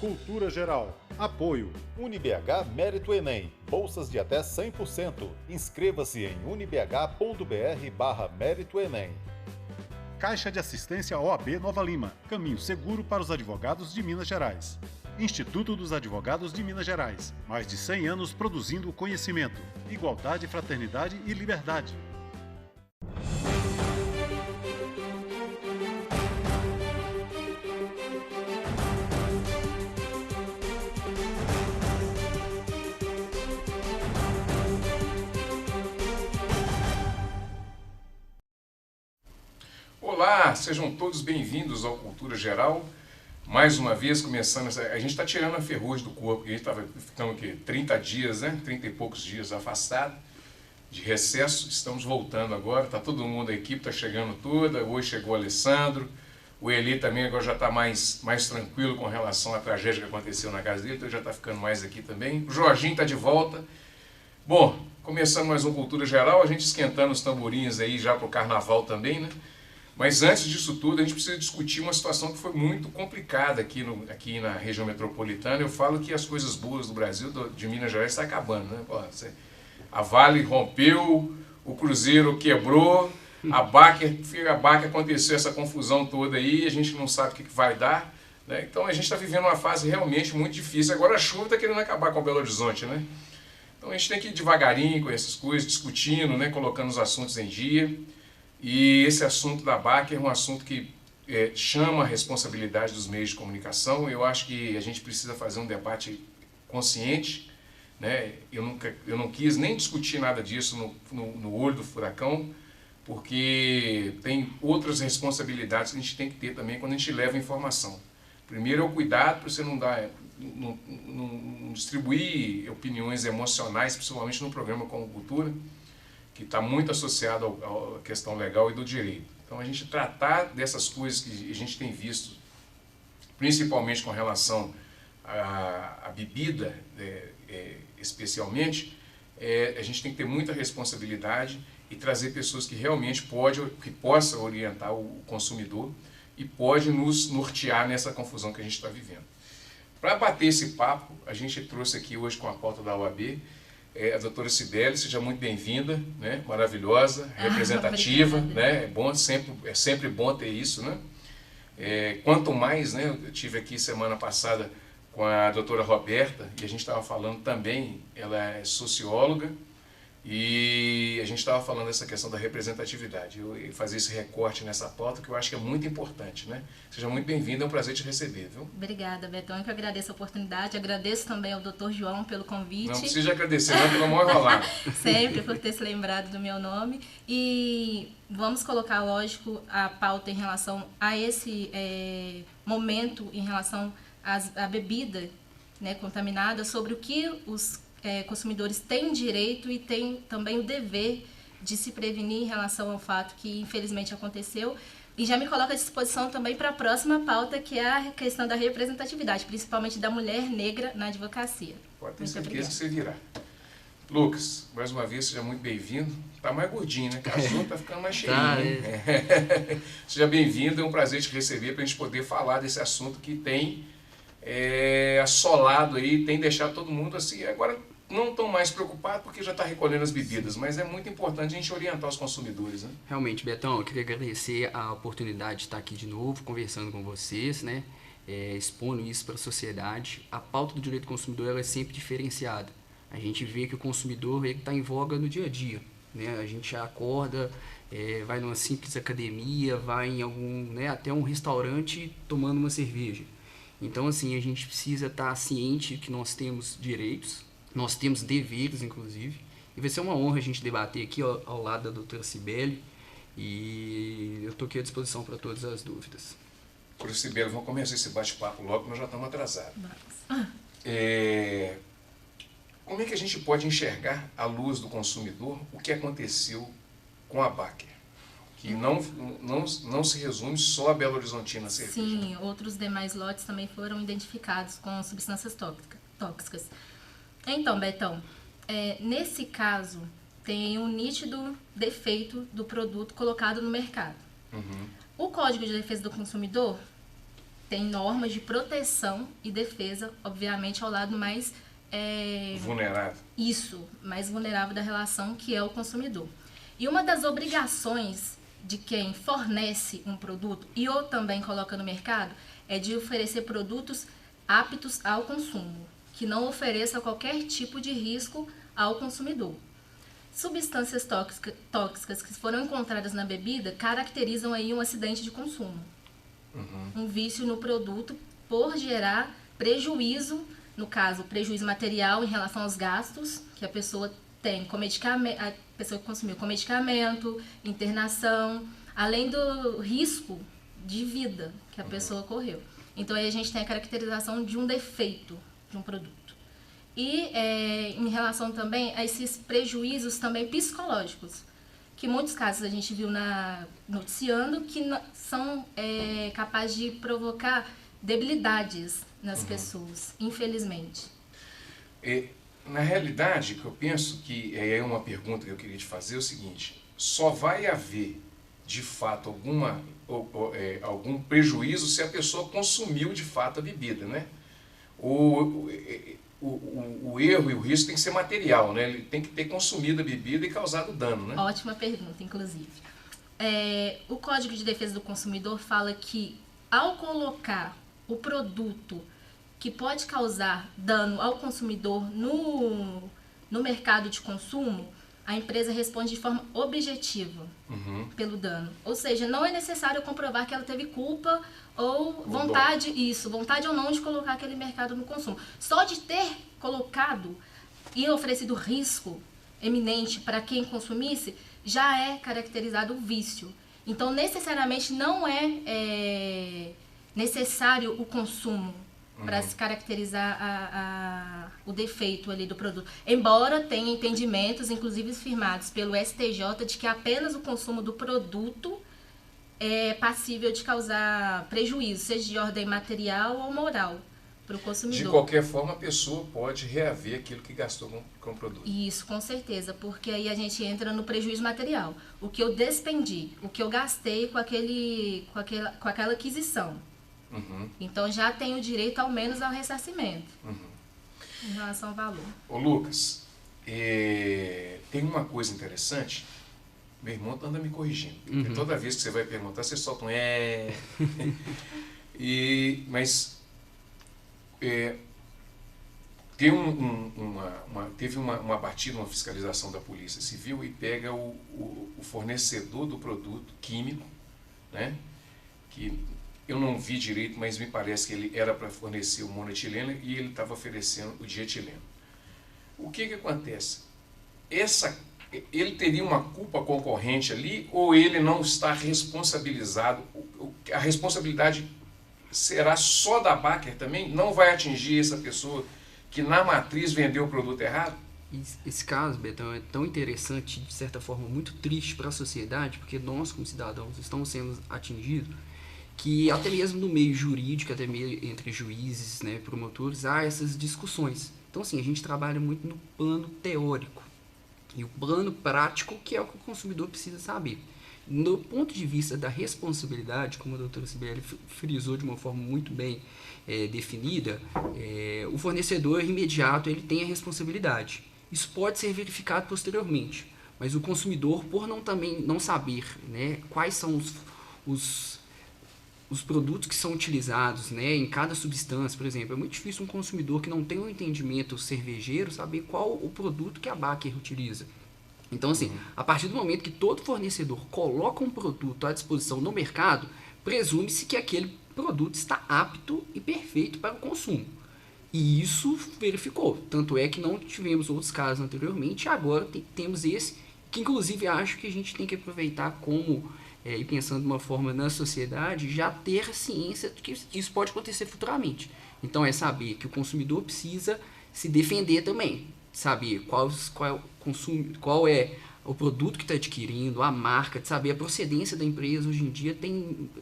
Cultura Geral. Apoio. UniBH Mérito Enem. Bolsas de até 100%. Inscreva-se em unibh.br/Mérito Enem. Caixa de Assistência OAB Nova Lima. Caminho seguro para os advogados de Minas Gerais. Instituto dos Advogados de Minas Gerais. Mais de 100 anos produzindo conhecimento, igualdade, fraternidade e liberdade. Olá, sejam todos bem-vindos ao Cultura Geral. Mais uma vez, começando, a gente está tirando a ferrugem do corpo, porque a gente estava ficando aqui 30 dias, 30 e poucos dias afastado de recesso. Estamos voltando agora, está todo mundo, a equipe está chegando toda. Hoje chegou o Alessandro, o Eli também agora já está mais tranquilo com relação à tragédia que aconteceu na casa dele, então já está ficando mais aqui também. O Jorginho está de volta. Bom, começando mais um Cultura Geral, a gente esquentando os tamborins aí já para o Carnaval também, né? Mas antes disso tudo, a gente precisa discutir uma situação que foi muito complicada aqui na região metropolitana. Eu falo que as coisas boas do Brasil, de Minas Gerais, estão acabando, né? A Vale rompeu, o Cruzeiro quebrou, a Baker aconteceu essa confusão toda aí, a gente não sabe o que vai dar, né? Então a gente está vivendo uma fase realmente muito difícil. Agora a chuva está querendo acabar com o Belo Horizonte, né? Então a gente tem que ir devagarinho com essas coisas, discutindo, né? Colocando os assuntos em dia. E esse assunto da Baker é um assunto que chama a responsabilidade dos meios de comunicação. Eu acho que a gente precisa fazer um debate consciente, né? Eu não quis nem discutir nada disso no olho do furacão, porque tem outras responsabilidades que a gente tem que ter também quando a gente leva informação. Primeiro é o cuidado para você não distribuir opiniões emocionais, principalmente num programa como Cultura, que está muito associado à questão legal e do direito. Então a gente tratar dessas coisas que a gente tem visto, principalmente com relação à bebida, especialmente, a gente tem que ter muita responsabilidade e trazer pessoas que realmente possam orientar o consumidor e pode nos nortear nessa confusão que a gente está vivendo. Para bater esse papo, a gente trouxe aqui hoje com a pauta da OAB, a doutora Cibele, seja muito bem-vinda, né? Maravilhosa, representativa, né? É sempre bom ter isso, né? Quanto mais, né? Eu tive aqui semana passada com a doutora Roberta e a gente estava falando também, ela é socióloga e a gente estava falando dessa questão da representatividade. Eu fazer esse recorte nessa pauta que eu acho que é muito importante, né? Seja muito bem-vinda, é um prazer te receber, viu? Obrigada, Betão, eu que agradeço a oportunidade, agradeço também ao Dr. João pelo convite. Não precisa agradecer, não, pelo amor enrolar. Sempre por ter se lembrado do meu nome. E vamos colocar, lógico, a pauta em relação a esse momento, em relação à bebida, né, contaminada, sobre o que os consumidores têm direito e têm também o dever de se prevenir em relação ao fato que infelizmente aconteceu. E já me coloco à disposição também para a próxima pauta, que é a questão da representatividade, principalmente da mulher negra na advocacia. Pode ter certeza que você virá. Lucas, mais uma vez, seja muito bem-vindo. Tá mais gordinho, né? Casou, tá ficando mais cheinho. Seja bem-vindo, é um prazer te receber para a gente poder falar desse assunto que tem assolado aí, tem deixado todo mundo assim, agora não estão mais preocupados porque já está recolhendo as bebidas, mas é muito importante a gente orientar os consumidores, né? Realmente, Betão, eu queria agradecer a oportunidade de estar aqui de novo, conversando com vocês, né? Expondo isso para a sociedade. A pauta do direito do consumidor ela é sempre diferenciada. A gente vê que o consumidor está em voga no dia a dia, né? A gente acorda, vai numa simples academia, vai em até um restaurante tomando uma cerveja. Então, assim, a gente precisa estar ciente que nós temos direitos, nós temos deveres, inclusive, e vai ser uma honra a gente debater aqui ao lado da doutora Cibele, e eu estou aqui à disposição para todas as dúvidas. Doutora Cibele, vamos começar esse bate-papo logo, nós já estamos atrasados. Como é que a gente pode enxergar, à luz do consumidor, o que aconteceu com a Baker? Que não se resume só a Belo Horizontina cerveja. Sim, outros demais lotes também foram identificados com substâncias tóxicas. Então, Betão, nesse caso, tem um nítido defeito do produto colocado no mercado. O Código de Defesa do Consumidor tem normas de proteção e defesa, obviamente, ao lado mais vulnerável. Isso, mais vulnerável da relação, que é o consumidor. E uma das obrigações de quem fornece um produto e ou também coloca no mercado é de oferecer produtos aptos ao consumo, que não ofereça qualquer tipo de risco ao consumidor. Substâncias tóxicas que foram encontradas na bebida caracterizam aí um acidente de consumo. Um vício no produto por gerar prejuízo, no caso, prejuízo material em relação aos gastos que a pessoa tem com medicamento, a pessoa que consumiu com medicamento, internação, além do risco de vida que a pessoa correu. Então aí a gente tem a caracterização de um defeito de um produto. E em relação também a esses prejuízos também psicológicos, que em muitos casos a gente viu noticiando que são capazes de provocar debilidades nas pessoas, infelizmente. Na realidade, que eu penso que é uma pergunta que eu queria te fazer é o seguinte: só vai haver de fato algum prejuízo se a pessoa consumiu de fato a bebida, né? O erro e o risco tem que ser material, né? Ele tem que ter consumido a bebida e causado dano, né? Ótima pergunta, inclusive. O Código de Defesa do Consumidor fala que ao colocar o produto que pode causar dano ao consumidor no mercado de consumo, a empresa responde de forma objetiva pelo dano. Ou seja, não é necessário comprovar que ela teve culpa ou vontade ou não de colocar aquele mercado no consumo. Só de ter colocado e oferecido risco eminente para quem consumisse, já é caracterizado o vício. Então, necessariamente, não é necessário o consumo para se caracterizar o defeito ali do produto. Embora tenha entendimentos, inclusive firmados pelo STJ, de que apenas o consumo do produto é passível de causar prejuízo, seja de ordem material ou moral, para o consumidor. De qualquer forma, a pessoa pode reaver aquilo que gastou com o produto. Isso, com certeza, porque aí a gente entra no prejuízo material. O que eu despendi, o que eu gastei com aquela aquisição. Então já tenho direito ao menos ao ressarcimento em relação ao valor. Ô Lucas, tem uma coisa interessante. Meu irmão anda me corrigindo. Porque toda vez que você vai perguntar, você solta um mas teve uma batida, uma fiscalização da Polícia Civil e pega o fornecedor do produto químico, né? Que eu não vi direito, mas me parece que ele era para fornecer o monoetileno e ele estava oferecendo o dietileno. O que acontece? Ele teria uma culpa concorrente ali ou ele não está responsabilizado? A responsabilidade será só da Baker também? Não vai atingir essa pessoa que na matriz vendeu o produto errado? Esse caso, Betão, é tão interessante, de certa forma muito triste para a sociedade, porque nós como cidadãos estamos sendo atingidos, que até mesmo no meio jurídico, até mesmo entre juízes, né, promotores, há essas discussões. Então, assim, a gente trabalha muito no plano teórico e o plano prático, que é o que o consumidor precisa saber. Do ponto de vista da responsabilidade, como a doutora Sibeli frisou de uma forma muito bem definida, o fornecedor imediato ele tem a responsabilidade. Isso pode ser verificado posteriormente, mas o consumidor, por não saber, né, quais são os produtos que são utilizados, né, em cada substância, por exemplo, é muito difícil um consumidor que não tem um entendimento cervejeiro saber qual o produto que a Baker utiliza. Então, assim, a partir do momento que todo fornecedor coloca um produto à disposição no mercado, presume-se que aquele produto está apto e perfeito para o consumo. E isso verificou. Tanto é que não tivemos outros casos anteriormente, e agora temos esse, que inclusive acho que a gente tem que aproveitar como... e pensando de uma forma na sociedade, já ter ciência de que isso pode acontecer futuramente. Então é saber que o consumidor precisa se defender também, saber qual é o produto que está adquirindo, a marca, de saber a procedência da empresa. Hoje em dia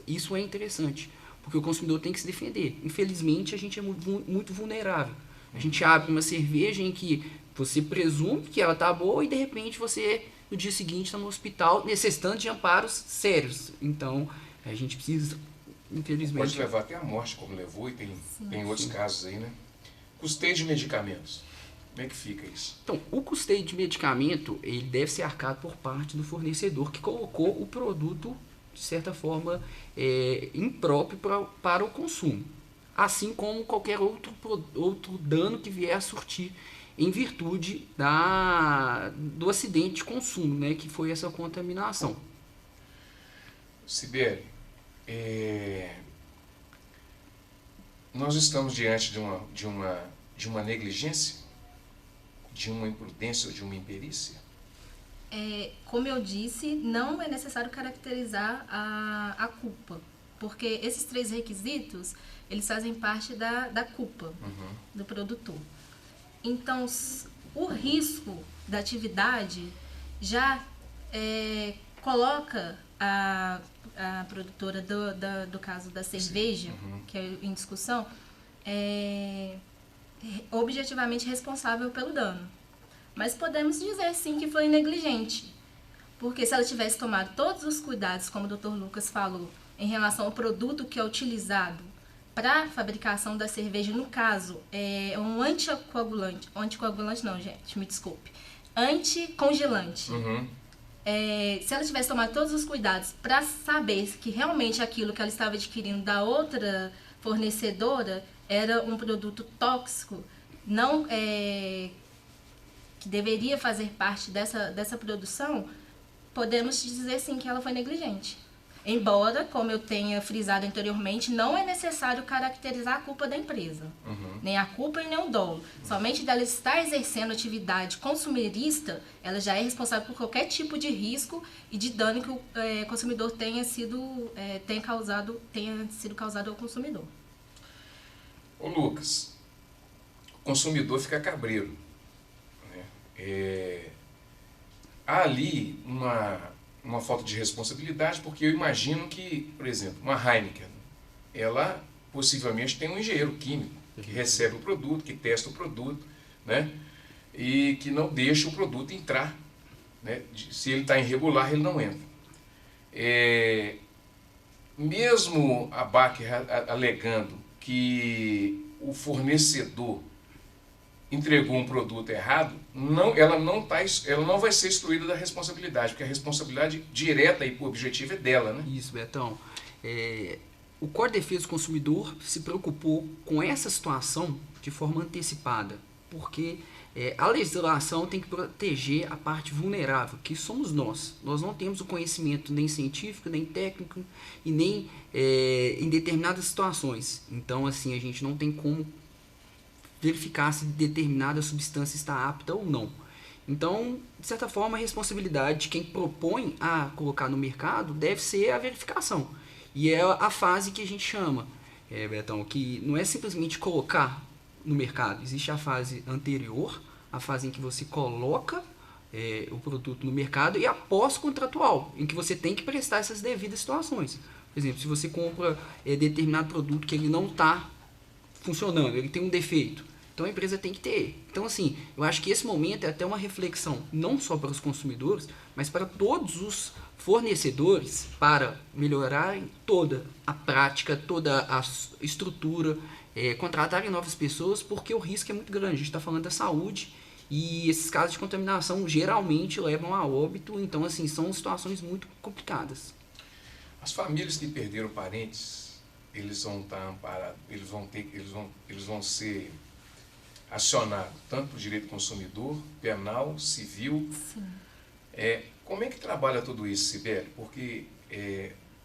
isso é interessante, porque o consumidor tem que se defender. Infelizmente a gente é muito vulnerável. A gente abre uma cerveja em que você presume que ela está boa e de repente você... no dia seguinte está no hospital necessitando de amparos sérios. Então, a gente precisa infelizmente. Pode levar até a morte, como levou, e tem outros casos aí, né? Custeio de medicamentos. Como é que fica isso? Então, o custeio de medicamento, ele deve ser arcado por parte do fornecedor que colocou o produto, de certa forma, impróprio para o consumo. Assim como qualquer outro dano que vier a surtir em virtude do acidente de consumo, né, que foi essa contaminação. Sibeli, nós estamos diante de uma negligência, de uma imprudência ou de uma imperícia? Como eu disse, não é necessário caracterizar a culpa, porque esses 3 requisitos, eles fazem parte da culpa do produtor. Então, o risco da atividade já coloca a produtora do caso da cerveja, que é em discussão, objetivamente responsável pelo dano. Mas podemos dizer sim que foi negligente, porque se ela tivesse tomado todos os cuidados, como o Dr. Lucas falou, em relação ao produto que é utilizado para a fabricação da cerveja, no caso, é um anticoagulante não, gente, me desculpe, anticongelante. Se ela tivesse tomado todos os cuidados para saber que realmente aquilo que ela estava adquirindo da outra fornecedora era um produto tóxico, não que deveria fazer parte dessa produção, podemos dizer sim que ela foi negligente. Embora, como eu tenha frisado anteriormente, não é necessário caracterizar a culpa da empresa. Nem a culpa e nem o dolo. Somente dela estar exercendo atividade consumerista, ela já é responsável por qualquer tipo de risco e de dano que o consumidor tenha sido causado ao consumidor. Ô Lucas, o consumidor fica cabreiro, né? Há ali uma falta de responsabilidade, porque eu imagino que, por exemplo, uma Heineken, ela possivelmente tem um engenheiro químico que recebe o produto, que testa o produto, né? E que não deixa o produto entrar, né? Se ele está irregular, ele não entra. Mesmo a Baker alegando que o fornecedor entregou um produto errado, ela não vai ser excluída da responsabilidade, porque a responsabilidade direta e objetiva é dela, né? Isso, Betão. O Código de Defesa do Consumidor se preocupou com essa situação de forma antecipada, porque a legislação tem que proteger a parte vulnerável, que somos nós. Nós não temos o conhecimento nem científico, nem técnico, e nem em determinadas situações. Então, assim, a gente não tem como verificar se determinada substância está apta ou não. Então, de certa forma, a responsabilidade de quem propõe a colocar no mercado deve ser a verificação. E é a fase que a gente chama, Betão, que não é simplesmente colocar no mercado. Existe a fase anterior, a fase em que você coloca o produto no mercado, e a pós-contratual, em que você tem que prestar essas devidas situações. Por exemplo, se você compra determinado produto que ele não está funcionando, ele tem um defeito, então a empresa tem que ter. Então, assim, eu acho que esse momento é até uma reflexão, não só para os consumidores, mas para todos os fornecedores, para melhorarem toda a prática, toda a estrutura, contratarem novas pessoas, porque o risco é muito grande. A gente está falando da saúde e esses casos de contaminação geralmente levam a óbito, então, assim, são situações muito complicadas. As famílias que perderam parentes, eles vão estar amparados, eles vão ser acionados tanto por direito do consumidor, penal, civil. Sim. Como é que trabalha tudo isso, Sibeli? Porque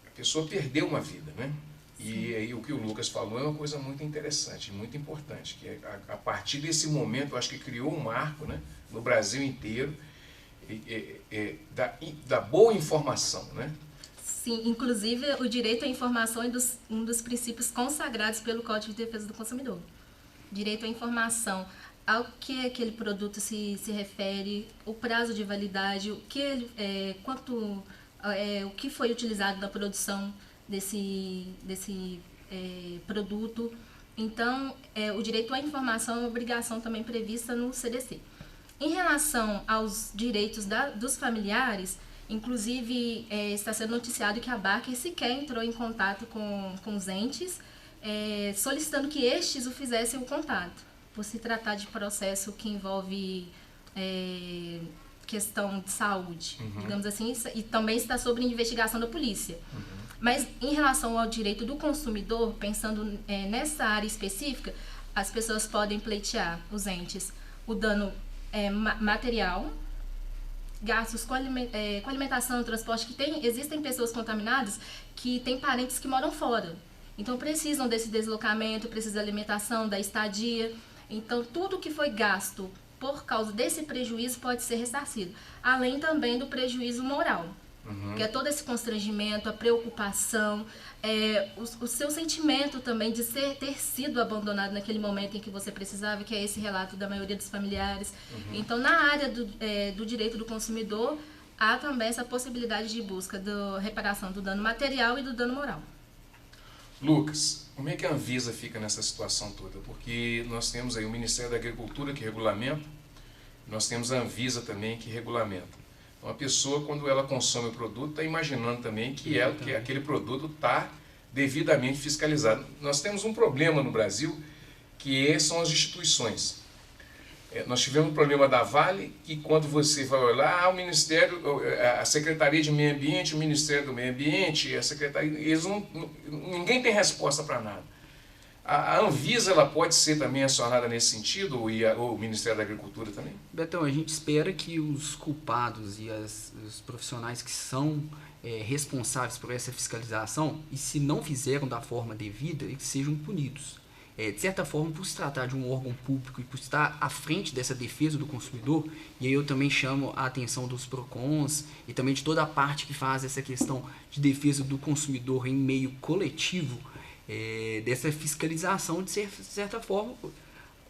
a pessoa perdeu uma vida, né? E aí o que o Lucas falou é uma coisa muito interessante, muito importante, que a partir desse momento, eu acho que criou um marco, né, no Brasil inteiro, da boa informação, né? Sim, inclusive o direito à informação é um dos princípios consagrados pelo Código de Defesa do Consumidor. Direito à informação, ao que aquele produto se refere, o prazo de validade, o que foi utilizado na produção desse produto. Então, o direito à informação é uma obrigação também prevista no CDC. Em relação aos direitos dos familiares, Inclusive, está sendo noticiado que a Baker sequer entrou em contato com os entes, solicitando que estes o fizessem o contato, por se tratar de processo que envolve questão de saúde, digamos assim, e também está sob investigação da polícia. Mas em relação ao direito do consumidor, pensando nessa área específica, as pessoas podem pleitear, os entes, o dano material, gastos com alimentação, transporte, existem pessoas contaminadas que têm parentes que moram fora. Então precisam desse deslocamento, precisam da alimentação, da estadia. Então tudo que foi gasto por causa desse prejuízo pode ser ressarcido. Além também do prejuízo moral, que é todo esse constrangimento, a preocupação, o seu sentimento também de ter sido abandonado naquele momento em que você precisava, que é esse relato da maioria dos familiares. Então, na área do direito do consumidor, há também essa possibilidade de busca da reparação do dano material e do dano moral. Lucas, como é que a Anvisa fica nessa situação toda? Porque nós temos aí o Ministério da Agricultura que regulamenta, nós temos a Anvisa também que regulamenta. Então a pessoa, quando ela consome o produto, está imaginando também que aquele produto está devidamente fiscalizado. Nós temos um problema no Brasil, que são as instituições. Nós tivemos um problema da Vale, que quando você vai olhar, o Ministério, a Secretaria de Meio Ambiente, o Ministério do Meio Ambiente, a Secretaria, ninguém tem resposta para nada. A Anvisa, ela pode ser também acionada nesse sentido, e o Ministério da Agricultura também? Betão, a gente espera que os culpados e os profissionais que são responsáveis por essa fiscalização, e se não fizeram da forma devida, eles sejam punidos. De certa forma, por se tratar de um órgão público e por estar à frente dessa defesa do consumidor, e aí eu também chamo a atenção dos PROCONs e também de toda a parte que faz essa questão de defesa do consumidor em meio coletivo, dessa fiscalização, de certa forma.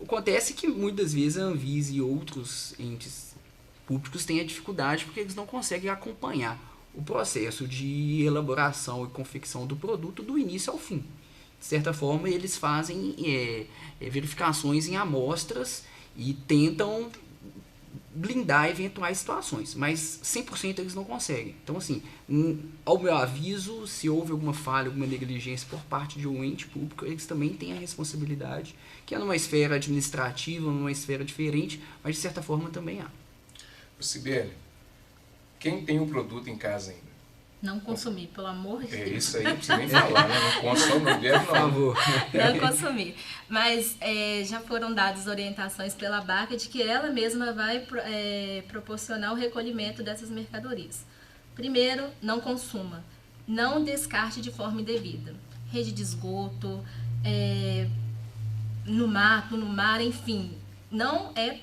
Acontece que muitas vezes a Anvisa e outros entes públicos têm a dificuldade porque eles não conseguem acompanhar o processo de elaboração e confecção do produto do início ao fim. De certa forma, eles fazem verificações em amostras e tentam blindar eventuais situações, mas 100% eles não conseguem. Então, assim, ao meu aviso, se houve alguma falha, alguma negligência por parte de um ente público, eles também têm a responsabilidade, que é numa esfera administrativa, numa esfera diferente, mas de certa forma também há. Sibeli, quem tem o produto em casa ainda? Não consumir, pelo amor de Deus. Isso aí não precisa nem falar, né? Não consome, não deve, não. Por favor. Não consumir. Mas já foram dadas orientações pela Baker de que ela mesma vai proporcionar o recolhimento dessas mercadorias. Primeiro, não consuma. Não descarte de forma indevida. Rede de esgoto, no mato, no mar, enfim. Não é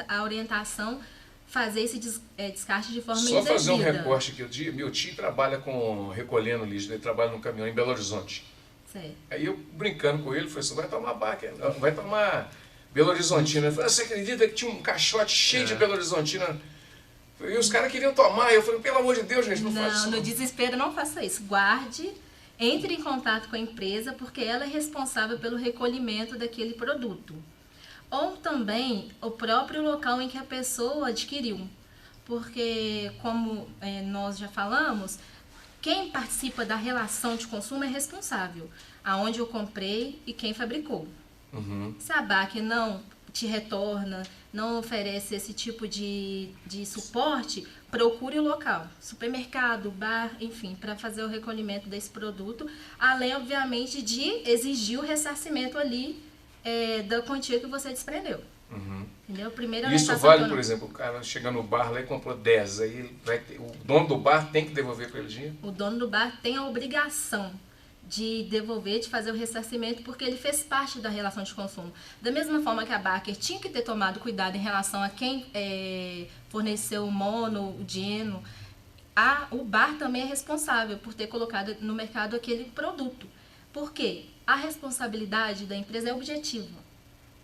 a orientação fazer esse descarte de forma indevida. Só fazer um recorte aqui. Meu tio trabalha recolhendo lixo, ele trabalha num caminhão em Belo Horizonte. Certo. Aí eu, brincando com ele, falei assim, vai tomar Baker, vai tomar Belo Horizontina. Ele falou, você acredita que tinha um caixote cheio de Belo Horizontina? E os caras queriam tomar. Eu falei, pelo amor de Deus, gente, não faça isso. Não, no desespero não faça isso. Guarde, entre em contato com a empresa, porque ela é responsável pelo recolhimento daquele produto. Ou também o próprio local em que a pessoa adquiriu. Porque, como nós já falamos, quem participa da relação de consumo é responsável. Aonde eu comprei e quem fabricou. Se a Baker não te retorna, não oferece esse tipo de suporte, procure o local. Supermercado, bar, enfim, para fazer o recolhimento desse produto. Além, obviamente, de exigir o ressarcimento ali da quantia que você desprendeu. Entendeu? Primeiro, isso vale, por exemplo, o cara chega no bar lá e comprou 10, aí o dono do bar tem que devolver para ele dinheiro? O dono do bar tem a obrigação de devolver, de fazer o ressarcimento, porque ele fez parte da relação de consumo. Da mesma forma que a Baker tinha que ter tomado cuidado em relação a quem forneceu o mono, o dieno, o bar também é responsável por ter colocado no mercado aquele produto. Por quê? A responsabilidade da empresa é objetiva.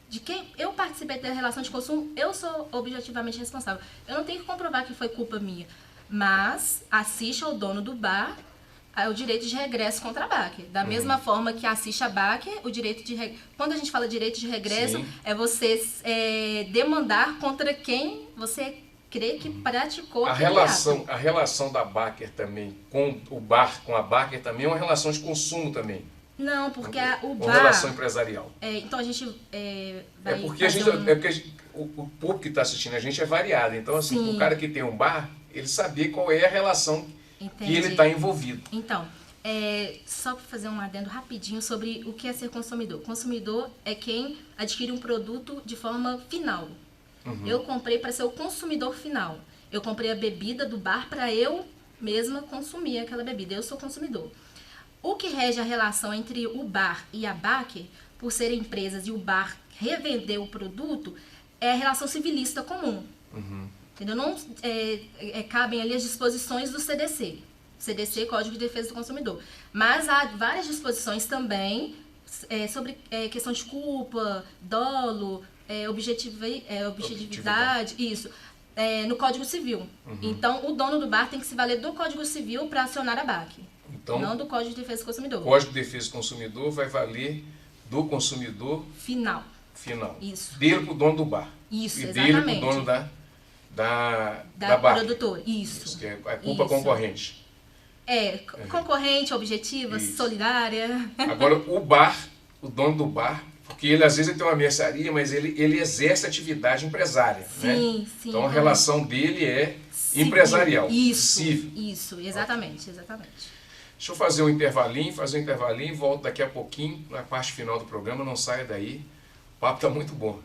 De quem eu participei da relação de consumo, eu sou objetivamente responsável. Eu não tenho que comprovar que foi culpa minha, mas assiste ao dono do bar o direito de regresso contra a Baker. Da mesma forma que assiste a Baker, o direito de quando a gente fala direito de regresso, é você demandar contra quem você crer que praticou A aquele relação da Baker também com o bar, com a Baker também é uma relação de consumo também. Não, porque o Uma bar... relação empresarial. Então a gente vai Porque o público que está assistindo a gente é variado. Então, assim, Sim. o cara que tem um bar, ele saber qual é a relação Entendi. que ele está envolvido. Então, só para fazer um adendo rapidinho sobre o que é ser consumidor. Consumidor é quem adquire um produto de forma final. Eu comprei para ser o consumidor final. Eu comprei a bebida do bar para eu mesma consumir aquela bebida. Eu sou consumidor. O que rege a relação entre o bar e a Baker, por serem empresas e o bar revender o produto, é a relação civilista comum. Entendeu? Não cabem ali as disposições do CDC. CDC, Código de Defesa do Consumidor. Mas há várias disposições também sobre questão de culpa, dolo, objetividade, isso, no Código Civil. Então, o dono do bar tem que se valer do Código Civil para acionar a BAC, Então, não do Código de Defesa do Consumidor. O Código de Defesa do Consumidor vai valer do consumidor final. Isso. Dele para o dono do bar. Isso, e exatamente. Dele para o dono da bar. Produtora. Isso. Que é a culpa concorrente. Concorrente, objetiva, solidária. Agora, o bar, o dono do bar, porque ele às vezes ele tem uma mercearia, mas ele exerce atividade empresária. Sim, né? sim. Então a relação dele é civil. empresarial. Isso, exatamente. Deixa eu fazer um intervalinho, e volto daqui a pouquinho na parte final do programa. Não saia daí, o papo está muito bom.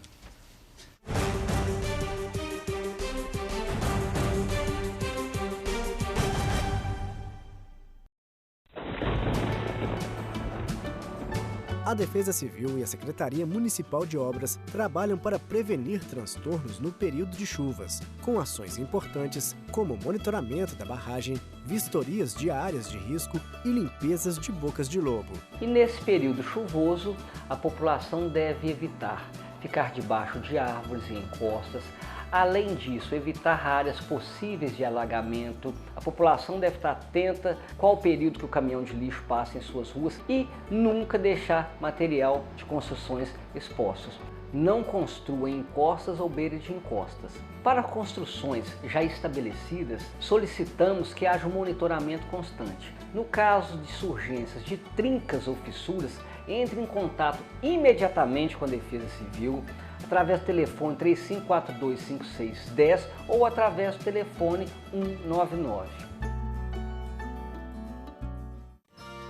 A Defesa Civil e a Secretaria Municipal de Obras trabalham para prevenir transtornos no período de chuvas, com ações importantes como monitoramento da barragem, vistorias de áreas de risco e limpezas de bocas de lobo. E nesse período chuvoso, a população deve evitar ficar debaixo de árvores e encostas. Além disso, evitar áreas possíveis de alagamento. A população deve estar atenta qual o período que o caminhão de lixo passa em suas ruas e nunca deixar material de construções expostos. Não construa em encostas ou beiras de encostas. Para construções já estabelecidas, solicitamos que haja um monitoramento constante. No caso de surgências de trincas ou fissuras, entre em contato imediatamente com a Defesa Civil, através do telefone 35425610 ou através do telefone 199.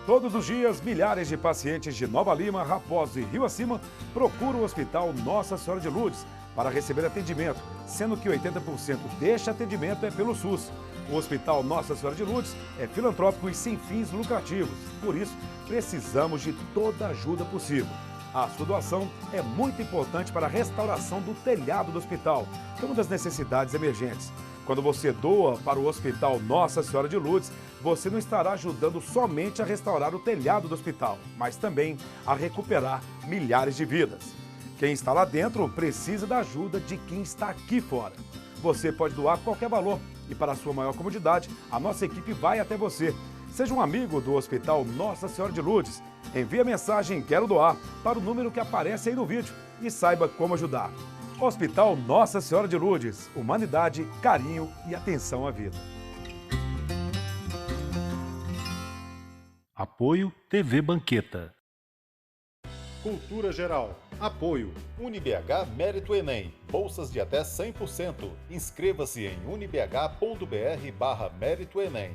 Todos os dias, milhares de pacientes de Nova Lima, Raposo e Rio Acima procuram o Hospital Nossa Senhora de Lourdes para receber atendimento, sendo que 80% deste atendimento é pelo SUS. O Hospital Nossa Senhora de Lourdes é filantrópico e sem fins lucrativos, por isso precisamos de toda a ajuda possível. A sua doação é muito importante para a restauração do telhado do hospital, que é uma das necessidades emergentes. Quando você doa para o Hospital Nossa Senhora de Lourdes, você não estará ajudando somente a restaurar o telhado do hospital, mas também a recuperar milhares de vidas. Quem está lá dentro precisa da ajuda de quem está aqui fora. Você pode doar qualquer valor e, para a sua maior comodidade, a nossa equipe vai até você. Seja um amigo do Hospital Nossa Senhora de Lourdes. Envie a mensagem "Quero doar" para o número que aparece aí no vídeo e saiba como ajudar. Hospital Nossa Senhora de Lourdes. Humanidade, carinho e atenção à vida. Apoio TV Banqueta. Cultura Geral. Apoio. UniBH Mérito Enem. Bolsas de até 100%. Inscreva-se em unibh.br/Mérito Enem.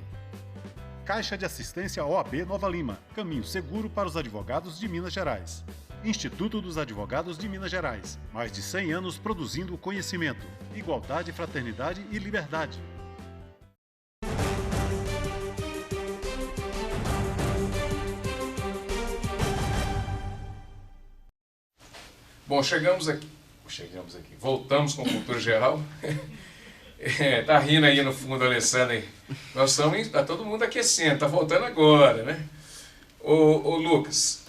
Caixa de Assistência OAB Nova Lima. Caminho seguro para os advogados de Minas Gerais. Instituto dos Advogados de Minas Gerais. Mais de 100 anos produzindo conhecimento, igualdade, fraternidade e liberdade. Bom, chegamos aqui. Voltamos com Cultura Geral. Tá rindo aí no fundo, Alessandro. Nós estamos, tá todo mundo aquecendo, tá voltando agora, né? Ô Lucas,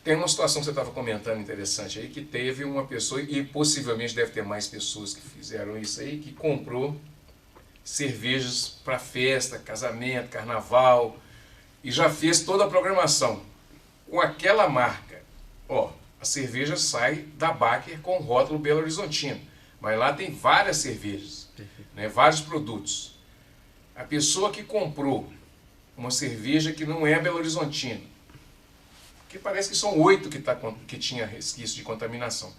tem uma situação que você estava comentando interessante aí, que teve uma pessoa, e possivelmente deve ter mais pessoas que fizeram isso aí, que comprou cervejas para festa, casamento, carnaval, e já fez toda a programação com aquela marca. Ó, a cerveja sai da Baker com o rótulo Belo Horizontino, mas lá tem várias cervejas. Perfeito. né, vários produtos. A pessoa que comprou uma cerveja que não é Belo Horizontina, que parece que são 8 que tinha resquício de contaminação.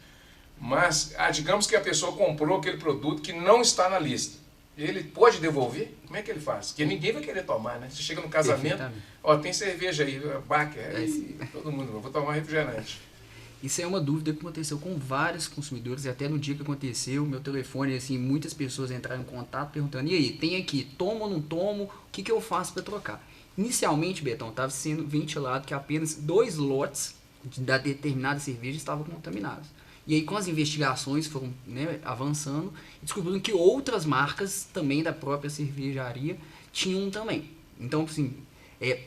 Mas, digamos que a pessoa comprou aquele produto que não está na lista. Ele pode devolver? Como é que ele faz? Porque ninguém vai querer tomar, né? Você chega no casamento, ó, tem cerveja aí, Baker, aí todo mundo, vou tomar refrigerante. Isso é uma dúvida que aconteceu com vários consumidores, e até no dia que aconteceu, meu telefone, assim, muitas pessoas entraram em contato perguntando, e aí, tem aqui, tomo ou não tomo, o que eu faço para trocar? Inicialmente, Betão, estava sendo ventilado que apenas 2 lotes da determinada cerveja estavam contaminados. E aí, com as investigações, foram, né, avançando, e descobriram que outras marcas também da própria cervejaria tinham também. Então, assim,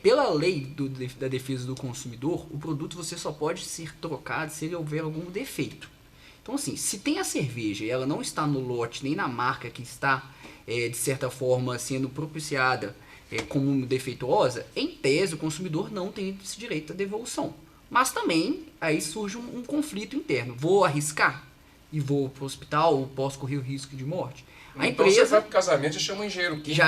pela lei da defesa do consumidor, o produto você só pode ser trocado se ele houver algum defeito. Então, assim, se tem a cerveja e ela não está no lote nem na marca que está, de certa forma, sendo propiciada como defeituosa, em tese o consumidor não tem esse direito à devolução. Mas também aí surge um conflito interno. Vou arriscar e vou para o hospital ou posso correr o risco de morte? A então empresa você vai para o casamento e chama um engenheiro químico.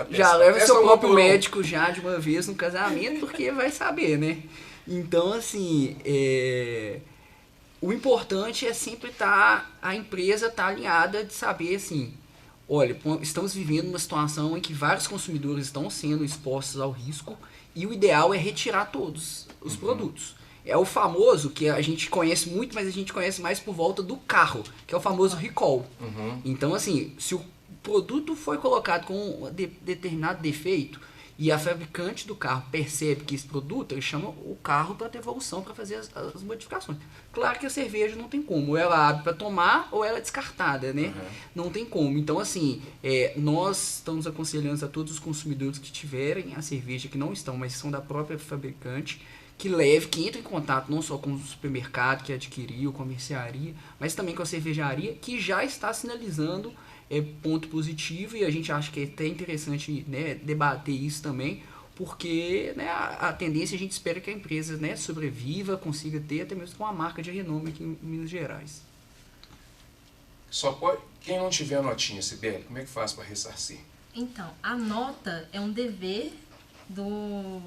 Já leva o seu próprio médico já de uma vez no casamento, porque vai saber, né? Então, assim, o importante é sempre a empresa estar alinhada de saber, assim, olha, estamos vivendo uma situação em que vários consumidores estão sendo expostos ao risco e o ideal é retirar todos os produtos. É o famoso, que a gente conhece muito, mas a gente conhece mais por volta do carro, que é o famoso recall. Então, assim, se o produto foi colocado com um determinado defeito e a fabricante do carro percebe que esse produto, ele chama o carro para devolução, para fazer as modificações. Claro que a cerveja não tem como, ou ela abre para tomar ou ela é descartada, né? Não tem como. Então, assim, nós estamos aconselhando a todos os consumidores que tiverem a cerveja, que não estão, mas são da própria fabricante, que entre em contato não só com o supermercado que adquiriu, com a mercearia, mas também com a cervejaria, que já está sinalizando ponto positivo, e a gente acha que é até interessante, né, debater isso também, porque, né, a tendência, a gente espera que a empresa, né, sobreviva, consiga ter até mesmo uma marca de renome aqui em Minas Gerais. Quem não tiver a notinha, Sibeli, como é que faz para ressarcir? Então, a nota é um dever do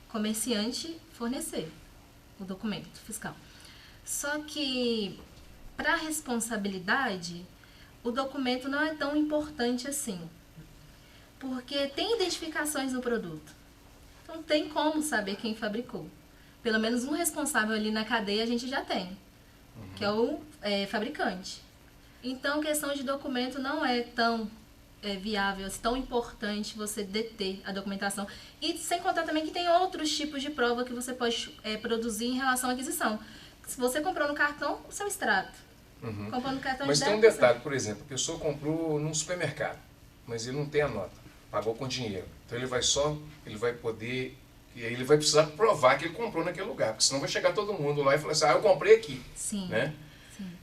comerciante fornecer o documento fiscal. Só que, para a responsabilidade, o documento não é tão importante assim, porque tem identificações no produto. Então, tem como saber quem fabricou. Pelo menos um responsável ali na cadeia a gente já tem, que é o fabricante. Então, questão de documento não é tão viável, tão importante você deter a documentação. E sem contar também que tem outros tipos de prova que você pode produzir em relação à aquisição. Se você comprou no cartão, o seu extrato. Comprou no cartão mas de tem um débito, detalhe, por exemplo, a pessoa comprou num supermercado, mas ele não tem a nota, pagou com dinheiro. Então ele vai poder, e aí ele vai precisar provar que ele comprou naquele lugar, porque senão vai chegar todo mundo lá e falar assim, eu comprei aqui. Sim. Né?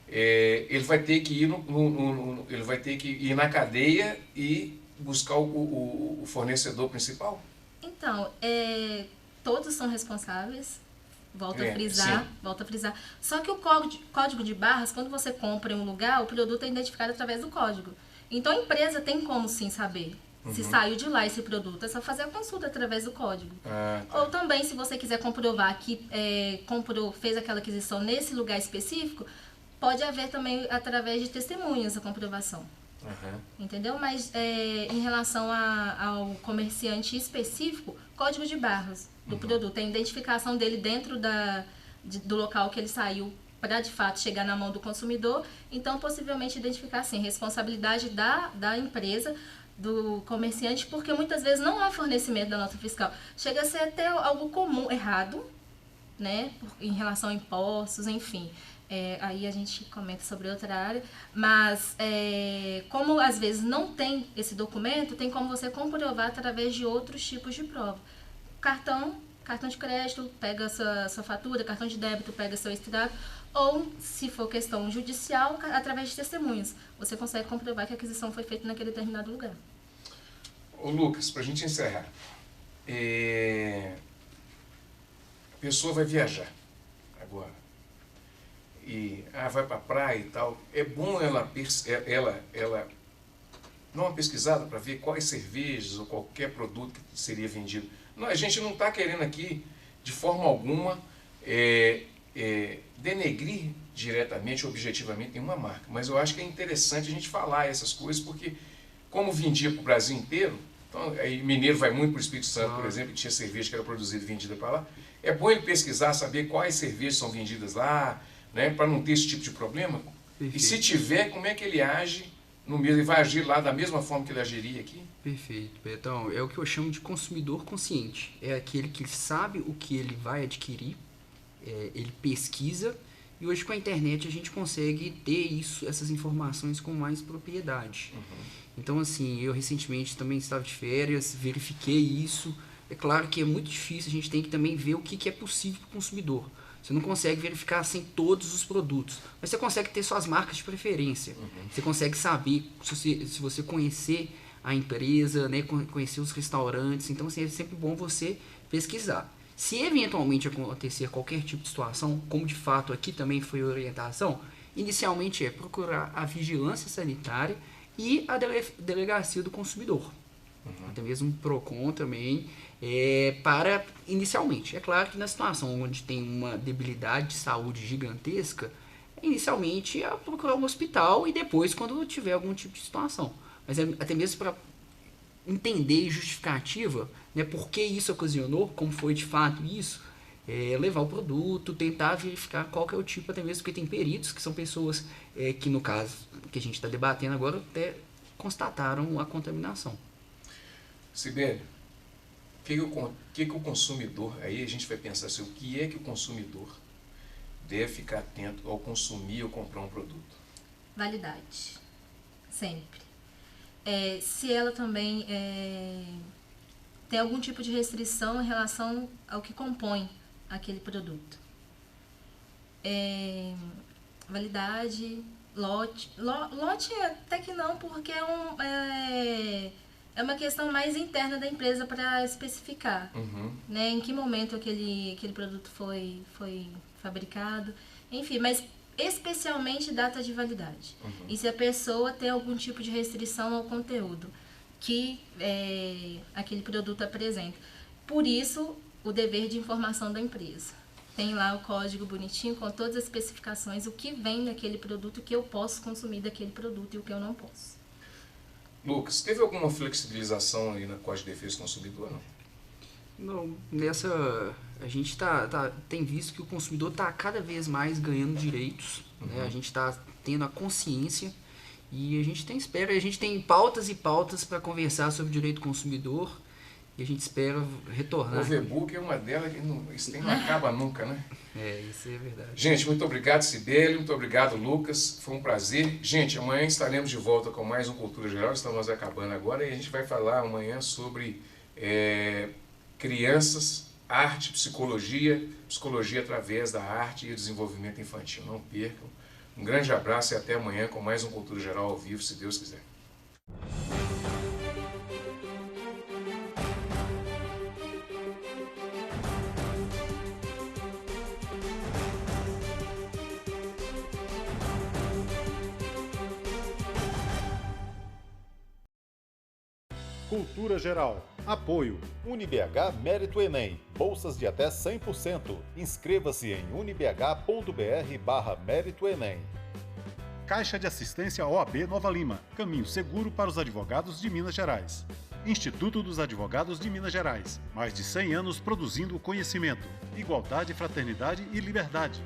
Ele vai ter que ir na cadeia e buscar o fornecedor principal? Então, todos são responsáveis, volto a frisar. Só que o código de barras, quando você compra em um lugar, o produto é identificado através do código. Então a empresa tem como sim saber se saiu de lá esse produto, é só fazer a consulta através do código. Tá. Ou também, se você quiser comprovar que fez aquela aquisição nesse lugar específico, pode haver também através de testemunhas a comprovação. Entendeu? Mas em relação ao comerciante específico, código de barras do produto, a identificação dele dentro do local que ele saiu para de fato chegar na mão do consumidor, então possivelmente identificar sim, responsabilidade da empresa, do comerciante, porque muitas vezes não há fornecimento da nota fiscal. Chega a ser até algo comum, errado, né, em relação a impostos, enfim. Aí a gente comenta sobre outra área, mas como às vezes não tem esse documento, tem como você comprovar através de outros tipos de prova. Cartão de crédito, pega sua fatura, cartão de débito, pega seu extrato, ou, se for questão judicial, através de testemunhas. Você consegue comprovar que a aquisição foi feita naquele determinado lugar. Ô Lucas, para a gente encerrar, a pessoa vai viajar agora e vai para a praia e tal. É bom ela dar uma pesquisada para ver quais cervejas ou qualquer produto que seria vendido. Não, a gente não está querendo aqui, de forma alguma, denegrir diretamente, objetivamente, nenhuma marca. Mas eu acho que é interessante a gente falar essas coisas, porque como vendia para o Brasil inteiro, então, aí mineiro vai muito para o Espírito Santo, por exemplo, que tinha cerveja que era produzida e vendida para lá, é bom ele pesquisar, saber quais cervejas são vendidas lá, né, para não ter esse tipo de problema. Perfeito. E se tiver, como é que ele age no mesmo? Ele vai agir lá da mesma forma que ele agiria aqui? Perfeito, Betão. É o que eu chamo de consumidor consciente. É aquele que sabe o que ele vai adquirir, ele pesquisa, e hoje com a internet a gente consegue ter essas informações com mais propriedade. Então, assim, eu recentemente também estava de férias, verifiquei isso. É claro que é muito difícil, a gente tem que também ver o que é possível para o consumidor. Você não consegue verificar assim todos os produtos, mas você consegue ter suas marcas de preferência. Você consegue saber, se você conhecer a empresa, né, conhecer os restaurantes, então assim, é sempre bom você pesquisar. Se eventualmente acontecer qualquer tipo de situação, como de fato aqui também foi a orientação, inicialmente é procurar a vigilância sanitária e a delegacia do consumidor. Até mesmo o PROCON também, para inicialmente. É claro que na situação onde tem uma debilidade de saúde gigantesca, inicialmente é procurar um hospital e depois quando tiver algum tipo de situação. Mas até mesmo para entender justificativa, né, por que isso ocasionou, como foi de fato isso, levar o produto, tentar verificar qual que é o tipo, até mesmo porque tem peritos, que são pessoas que no caso que a gente está debatendo agora, até constataram a contaminação. Sibeli, o que o consumidor, aí a gente vai pensar assim, o que é que o consumidor deve ficar atento ao consumir ou comprar um produto? Validade, sempre. Se ela também tem algum tipo de restrição em relação ao que compõe aquele produto. Validade, lote até que não, porque é uma questão mais interna da empresa para especificar, né, em que momento aquele produto foi fabricado, enfim, mas especialmente data de validade. E se a pessoa tem algum tipo de restrição ao conteúdo que aquele produto apresenta. Por isso, o dever de informação da empresa. Tem lá o código bonitinho com todas as especificações, o que vem naquele produto, o que eu posso consumir daquele produto e o que eu não posso. Lucas, teve alguma flexibilização aí na Código de Defesa do Consumidor, não? Não, a gente tem visto que o consumidor está cada vez mais ganhando direitos, né? A gente está tendo a consciência e a gente a gente tem pautas e pautas para conversar sobre o direito do consumidor e a gente espera retornar. O overbook é uma delas que isso não acaba nunca, né? Isso é verdade. Gente, muito obrigado, Sibeli, muito obrigado, Lucas, foi um prazer. Gente, amanhã estaremos de volta com mais um Cultura Geral, estamos acabando agora e a gente vai falar amanhã sobre crianças, arte, psicologia através da arte e o desenvolvimento infantil. Não percam. Um grande abraço e até amanhã com mais um Cultura Geral ao vivo, se Deus quiser. Cultura Geral. Apoio. UniBH Mérito Enem. Bolsas de até 100%. Inscreva-se em unibh.br/Mérito Enem. Caixa de Assistência OAB Nova Lima. Caminho seguro para os advogados de Minas Gerais. Instituto dos Advogados de Minas Gerais. Mais de 100 anos produzindo conhecimento, igualdade, fraternidade e liberdade.